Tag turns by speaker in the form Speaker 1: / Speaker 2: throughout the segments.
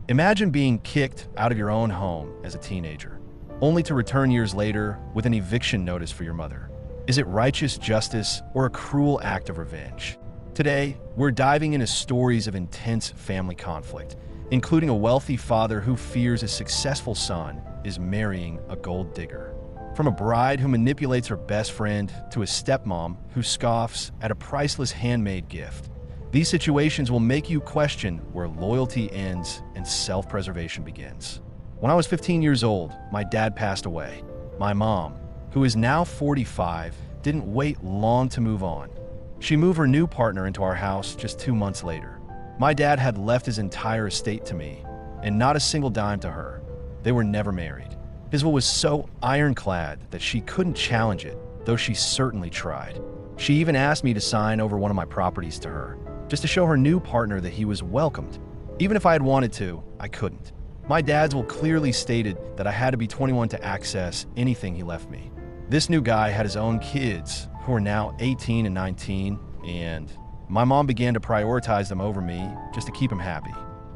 Speaker 1: Imagine being kicked out of your own home as a teenager, only to return years later with an eviction notice for your mother. Is it righteous justice or a cruel act of revenge? Today, we're diving into stories of intense family conflict, including a wealthy father who fears his successful son is marrying a gold digger. From a bride who manipulates her best friend to a stepmom who scoffs at a priceless handmade gift. These situations will make you question where loyalty ends and self-preservation begins. When I was 15 years old, my dad passed away. My mom, who is now 45, didn't wait long to move on. She moved her new partner into our house just 2 months later. My dad had left his entire estate to me, and not a single dime to her. They were never married. His will was so ironclad that she couldn't challenge it, though she certainly tried. She even asked me to sign over one of my properties to her, just to show her new partner that he was welcomed. Even if I had wanted to, I couldn't. My dad's will clearly stated that I had to be 21 to access anything he left me. This new guy had his own kids, who are now 18 and 19, and my mom began to prioritize them over me just to keep him happy.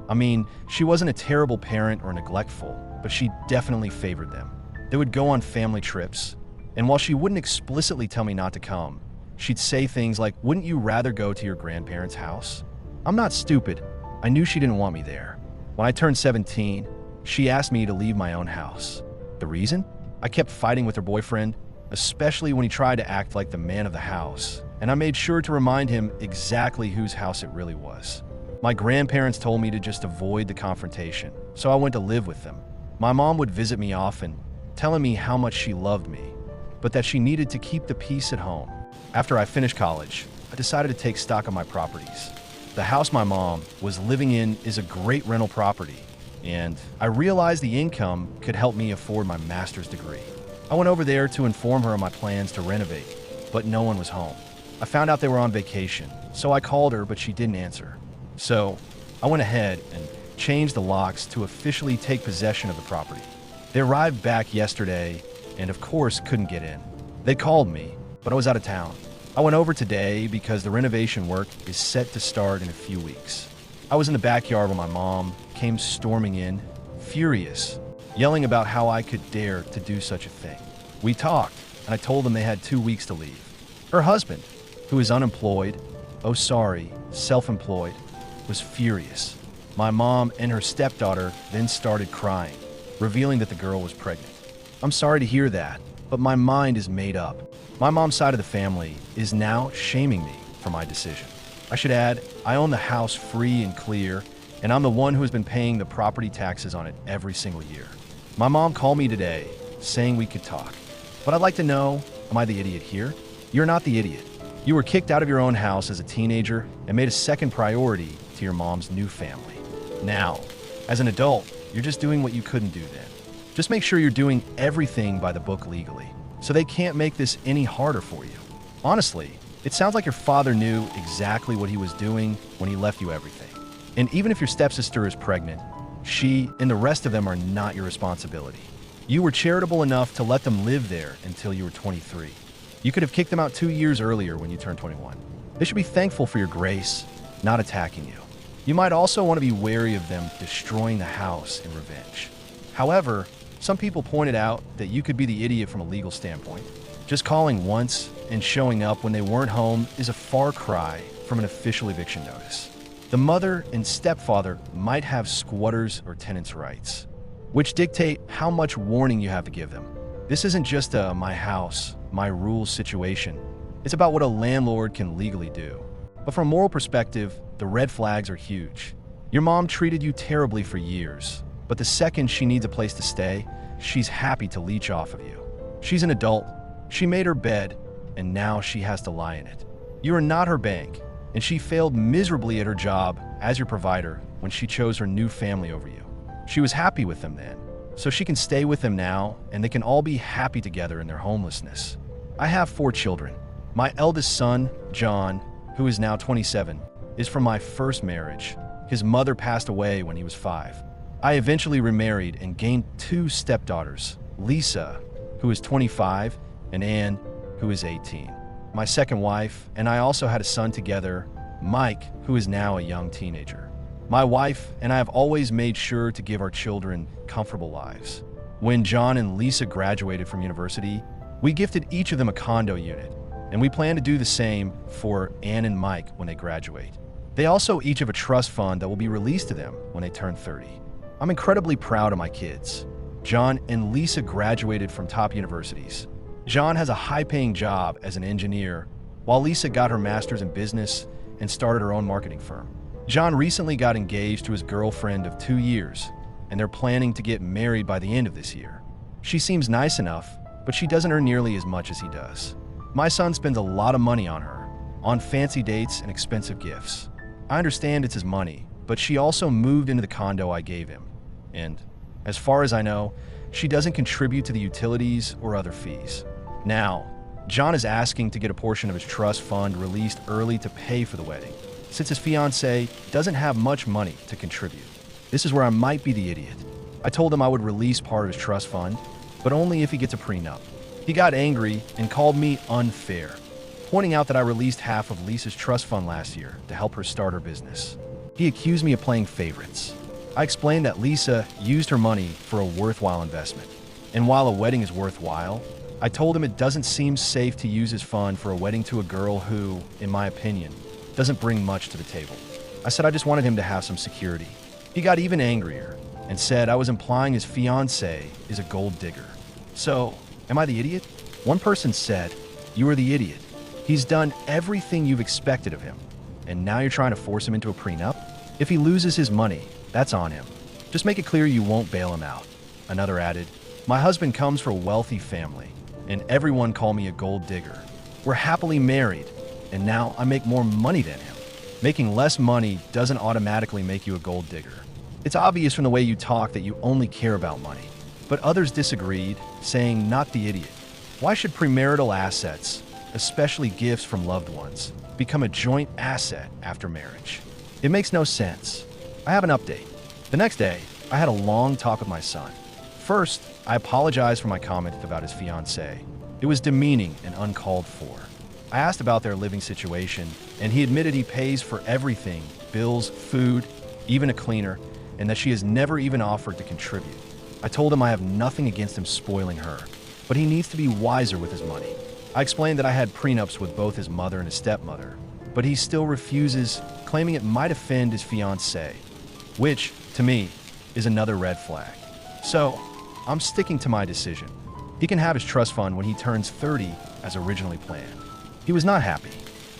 Speaker 1: I mean, she wasn't a terrible parent or neglectful, but she definitely favored them. They would go on family trips, and while she wouldn't explicitly tell me not to come, she'd say things like, "Wouldn't you rather go to your grandparents' house?" I'm not stupid. I knew she didn't want me there. When I turned 17, she asked me to leave my own house. The reason? I kept fighting with her boyfriend, especially when he tried to act like the man of the house, and I made sure to remind him exactly whose house it really was. My grandparents told me to just avoid the confrontation, so I went to live with them. My mom would visit me often, telling me how much she loved me, but that she needed to keep the peace at home. After I finished college, I decided to take stock of my properties. The house my mom was living in is a great rental property, and I realized the income could help me afford my master's degree. I went over there to inform her of my plans to renovate, but no one was home. I found out they were on vacation, so I called her, but she didn't answer. So I went ahead and changed the locks to officially take possession of the property. They arrived back yesterday and of course couldn't get in. They called me, but I was out of town. I went over today because the renovation work is set to start in a few weeks. I was in the backyard when my mom came storming in, furious, yelling about how I could dare to do such a thing. We talked, and I told them they had 2 weeks to leave. Her husband, who is unemployed, self-employed, was furious. My mom and her stepdaughter then started crying, revealing that the girl was pregnant. I'm sorry to hear that, but my mind is made up. My mom's side of the family is now shaming me for my decision. I should add, I own the house free and clear, and I'm the one who has been paying the property taxes on it every single year. My mom called me today, saying we could talk. But I'd like to know, am I the idiot here? You're not the idiot. You were kicked out of your own house as a teenager and made a second priority to your mom's new family. Now, as an adult, you're just doing what you couldn't do then. Just make sure you're doing everything by the book legally, so they can't make this any harder for you. Honestly, it sounds like your father knew exactly what he was doing when he left you everything. And even if your stepsister is pregnant, she and the rest of them are not your responsibility. You were charitable enough to let them live there until you were 23. You could have kicked them out 2 years earlier when you turned 21. They should be thankful for your grace, not attacking you. You might also want to be wary of them destroying the house in revenge. However, some people pointed out that you could be the idiot from a legal standpoint. Just calling once and showing up when they weren't home is a far cry from an official eviction notice. The mother and stepfather might have squatters or tenants' rights, which dictate how much warning you have to give them. This isn't just a my house, my rules situation. It's about what a landlord can legally do. But from a moral perspective, the red flags are huge. Your mom treated you terribly for years, but the second she needs a place to stay, she's happy to leech off of you. She's an adult. She made her bed, and now she has to lie in it. You are not her bank, and she failed miserably at her job as your provider when she chose her new family over you. She was happy with them then, so she can stay with them now, and they can all be happy together in their homelessness. I have 4 children. My eldest son, John, who is now 27, is from my first marriage. His mother passed away when he was 5. I eventually remarried and gained 2 stepdaughters, Lisa, who is 25, and Anne, who is 18. My second wife and I also had a son together, Mike, who is now a young teenager. My wife and I have always made sure to give our children comfortable lives. When John and Lisa graduated from university, we gifted each of them a condo unit, and we plan to do the same for Anne and Mike when they graduate. They also each have a trust fund that will be released to them when they turn 30. I'm incredibly proud of my kids. John and Lisa graduated from top universities. John has a high-paying job as an engineer, while Lisa got her master's in business and started her own marketing firm. John recently got engaged to his girlfriend of 2 years, and they're planning to get married by the end of this year. She seems nice enough, but she doesn't earn nearly as much as he does. My son spends a lot of money on her, on fancy dates and expensive gifts. I understand it's his money, but she also moved into the condo I gave him. And, as far as I know, she doesn't contribute to the utilities or other fees. Now, John is asking to get a portion of his trust fund released early to pay for the wedding, since his fiancée doesn't have much money to contribute. This is where I might be the idiot. I told him I would release part of his trust fund, but only if he gets a prenup. He got angry and called me unfair, pointing out that I released half of Lisa's trust fund last year to help her start her business. He accused me of playing favorites. I explained that Lisa used her money for a worthwhile investment. And while a wedding is worthwhile, I told him it doesn't seem safe to use his fund for a wedding to a girl who, in my opinion, doesn't bring much to the table. I said I just wanted him to have some security. He got even angrier and said I was implying his fiancée is a gold digger. So, am I the idiot? One person said, "You are the idiot. He's done everything you've expected of him, and now you're trying to force him into a prenup? If he loses his money, that's on him. Just make it clear you won't bail him out." Another added, "My husband comes from a wealthy family, and everyone call me a gold digger. We're happily married, and now I make more money than him. Making less money doesn't automatically make you a gold digger. It's obvious from the way you talk that you only care about money." But others disagreed, saying, "Not the idiot. Why should premarital assets, especially gifts from loved ones, become a joint asset after marriage? It makes no sense." I have an update. The next day, I had a long talk with my son. First, I apologized for my comment about his fiancée. It was demeaning and uncalled for. I asked about their living situation, and he admitted he pays for everything, bills, food, even a cleaner, and that she has never even offered to contribute. I told him I have nothing against him spoiling her, but he needs to be wiser with his money. I explained that I had prenups with both his mother and his stepmother, but he still refuses, claiming it might offend his fiancée, which, to me, is another red flag. So, I'm sticking to my decision. He can have his trust fund when he turns 30 as originally planned. He was not happy.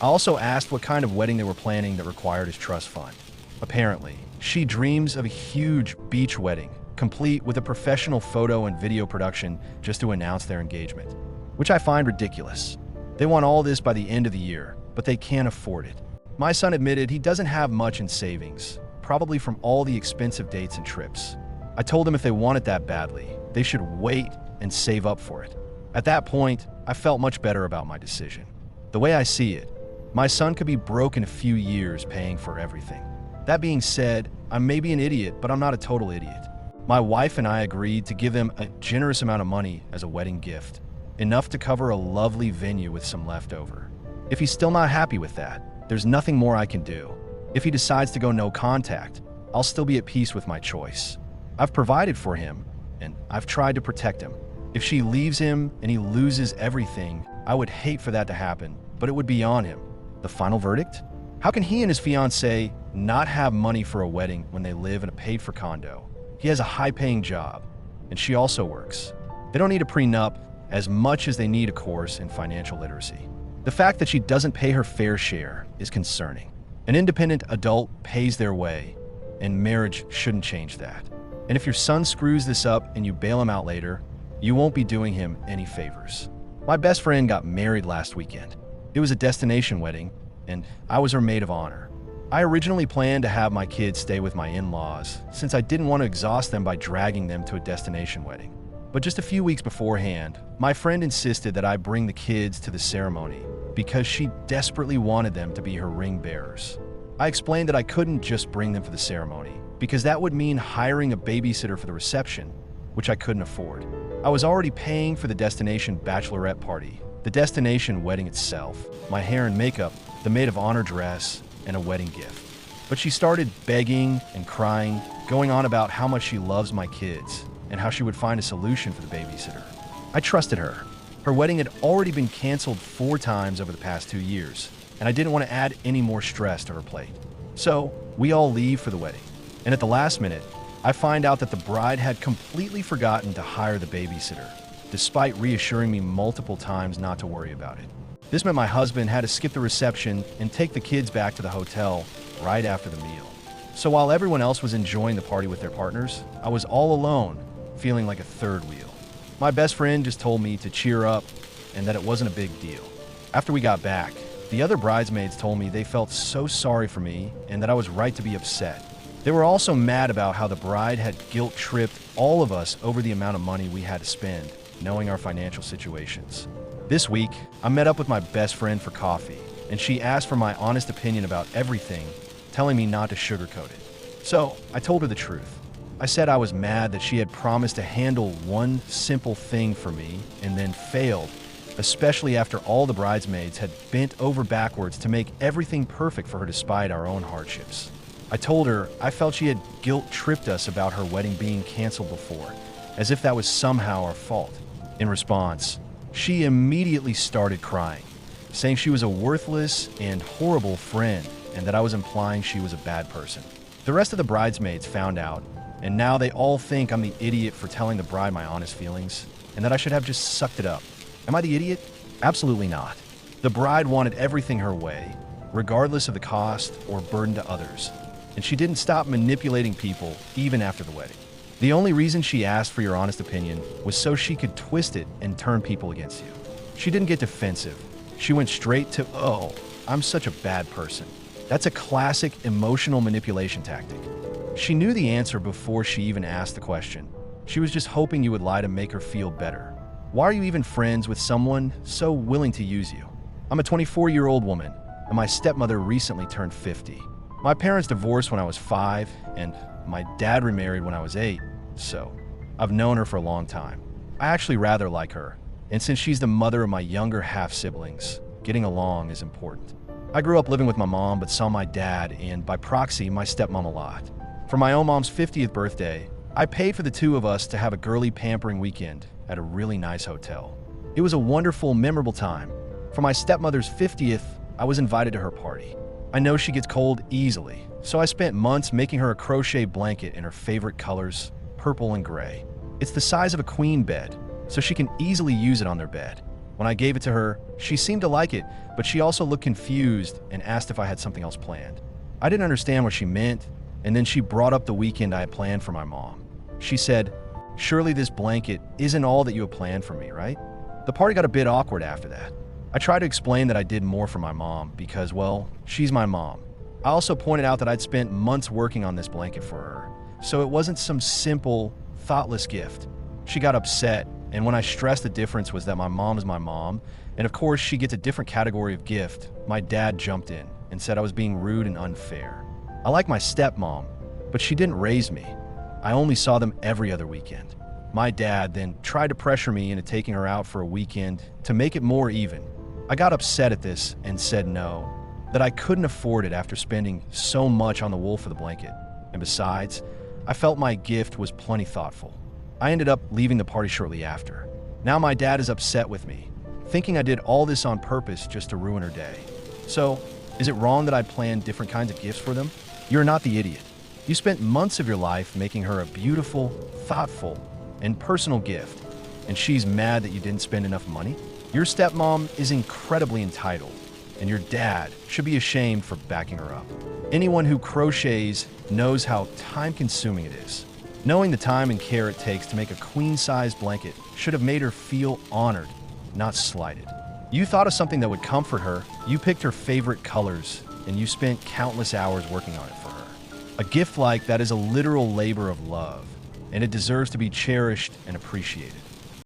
Speaker 1: I also asked what kind of wedding they were planning that required his trust fund. Apparently, she dreams of a huge beach wedding, complete with a professional photo and video production just to announce their engagement, which I find ridiculous. They want all this by the end of the year, but they can't afford it. My son admitted he doesn't have much in savings, probably from all the expensive dates and trips. I told him if they want it that badly, they should wait and save up for it. At that point, I felt much better about my decision. The way I see it, my son could be broke in a few years paying for everything. That being said, I may be an idiot, but I'm not a total idiot. My wife and I agreed to give them a generous amount of money as a wedding gift, enough to cover a lovely venue with some leftover. If he's still not happy with that, there's nothing more I can do. If he decides to go no contact, I'll still be at peace with my choice. I've provided for him, and I've tried to protect him. If she leaves him and he loses everything, I would hate for that to happen, but it would be on him. The final verdict? How can he and his fiancée not have money for a wedding when they live in a paid-for condo? He has a high-paying job, and she also works. They don't need a prenup as much as they need a course in financial literacy. The fact that she doesn't pay her fair share is concerning. An independent adult pays their way, and marriage shouldn't change that. And if your son screws this up and you bail him out later, you won't be doing him any favors. My best friend got married last weekend. It was a destination wedding, and I was her maid of honor. I originally planned to have my kids stay with my in-laws, since I didn't want to exhaust them by dragging them to a destination wedding. But just a few weeks beforehand, my friend insisted that I bring the kids to the ceremony because she desperately wanted them to be her ring bearers. I explained that I couldn't just bring them for the ceremony, because that would mean hiring a babysitter for the reception, which I couldn't afford. I was already paying for the destination bachelorette party, the destination wedding itself, my hair and makeup, the maid of honor dress, and a wedding gift. But she started begging and crying, going on about how much she loves my kids and how she would find a solution for the babysitter. I trusted her. Her wedding had already been canceled 4 times over the past 2 years, and I didn't want to add any more stress to her plate. So we all leave for the wedding, and at the last minute, I find out that the bride had completely forgotten to hire the babysitter, despite reassuring me multiple times not to worry about it. This meant my husband had to skip the reception and take the kids back to the hotel right after the meal. So while everyone else was enjoying the party with their partners, I was all alone, feeling like a third wheel. My best friend just told me to cheer up and that it wasn't a big deal. After we got back, the other bridesmaids told me they felt so sorry for me and that I was right to be upset. They were also mad about how the bride had guilt-tripped all of us over the amount of money we had to spend, knowing our financial situations. This week, I met up with my best friend for coffee, and she asked for my honest opinion about everything, telling me not to sugarcoat it. So I told her the truth. I said I was mad that she had promised to handle one simple thing for me and then failed, especially after all the bridesmaids had bent over backwards to make everything perfect for her despite our own hardships. I told her I felt she had guilt-tripped us about her wedding being canceled before, as if that was somehow our fault. In response, she immediately started crying, saying she was a worthless and horrible friend and that I was implying she was a bad person. The rest of the bridesmaids found out, and now they all think I'm the idiot for telling the bride my honest feelings and that I should have just sucked it up. Am I the idiot? Absolutely not. The bride wanted everything her way, regardless of the cost or burden to others, and she didn't stop manipulating people even after the wedding. The only reason she asked for your honest opinion was so she could twist it and turn people against you. She didn't get defensive. She went straight to, "Oh, I'm such a bad person." That's a classic emotional manipulation tactic. She knew the answer before she even asked the question. She was just hoping you would lie to make her feel better. Why are you even friends with someone so willing to use you? I'm a 24-year-old woman, and my stepmother recently turned 50. My parents divorced when I was 5, and my dad remarried when I was 8, so I've known her for a long time. I actually rather like her, and since she's the mother of my younger half-siblings, getting along is important. I grew up living with my mom, but saw my dad and, by proxy, my stepmom a lot. For my own mom's 50th birthday, I paid for the 2 of us to have a girly pampering weekend at a really nice hotel. It was a wonderful, memorable time. For my stepmother's 50th, I was invited to her party. I know she gets cold easily, so I spent months making her a crochet blanket in her favorite colors, purple and gray. It's the size of a queen bed, so she can easily use it on their bed. When I gave it to her, she seemed to like it, but she also looked confused and asked if I had something else planned. I didn't understand what she meant, and then she brought up the weekend I had planned for my mom. She said, "Surely this blanket isn't all that you have planned for me, right?" The party got a bit awkward after that. I tried to explain that I did more for my mom because, well, she's my mom. I also pointed out that I'd spent months working on this blanket for her, so it wasn't some simple, thoughtless gift. She got upset, and when I stressed the difference was that my mom is my mom, and of course she gets a different category of gift, my dad jumped in and said I was being rude and unfair. I like my stepmom, but she didn't raise me. I only saw them every other weekend. My dad then tried to pressure me into taking her out for a weekend to make it more even. I got upset at this and said no, that I couldn't afford it after spending so much on the wool for the blanket. And besides, I felt my gift was plenty thoughtful. I ended up leaving the party shortly after. Now my dad is upset with me, thinking I did all this on purpose just to ruin her day. So, is it wrong that I planned different kinds of gifts for them? You're not the idiot. You spent months of your life making her a beautiful, thoughtful, and personal gift, and she's mad that you didn't spend enough money? Your stepmom is incredibly entitled, and your dad should be ashamed for backing her up. Anyone who crochets knows how time-consuming it is. Knowing the time and care it takes to make a queen-size blanket should have made her feel honored, not slighted. You thought of something that would comfort her, you picked her favorite colors, and you spent countless hours working on it for her. A gift like that is a literal labor of love, and it deserves to be cherished and appreciated.